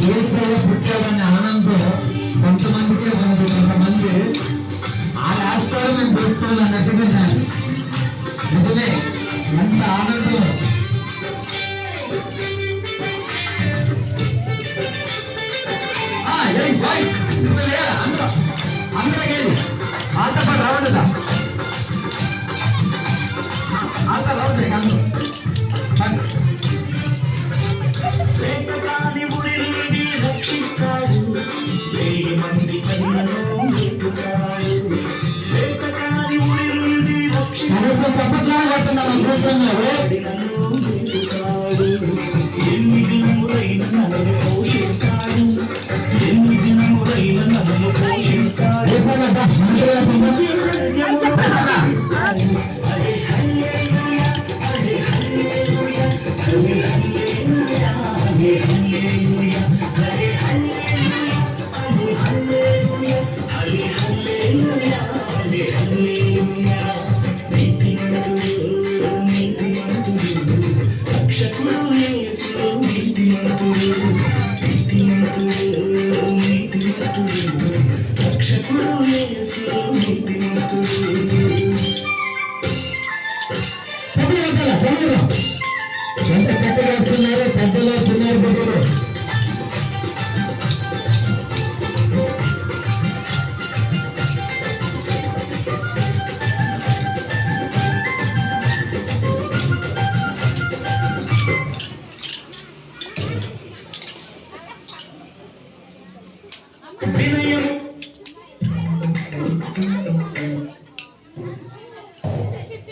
యేసయ్య పుట్టాడనే ఆనందం కొంతమందికే ఉంది. కొంతమంది ఆ వేస్తారు మేము చేసుకోవాలి అన్నట్టుగా నిజమే, ఎంత ఆనందం. అందరూ వాళ్ళతో పాటు రావట్లేదా? వాళ్ళతో రావట్లేదు అందరూ. రక్షిస్తాడు, 1000 మంది కన్నులను ఎత్తుతాడు. వేటగాని ఉరి నుండి కనీసం చెప్పట్లా కొట్టున్నాను కూర్చున్నాడు. ఎన్ని దినములైన నన్ను పోషిస్తాడు, ఎన్ని దినములైన నన్ను పోషిస్తాడు. ఎంత చక్కగా వస్తున్నారు పెద్దలు చిన్నారు బిడ్డలు. వినయము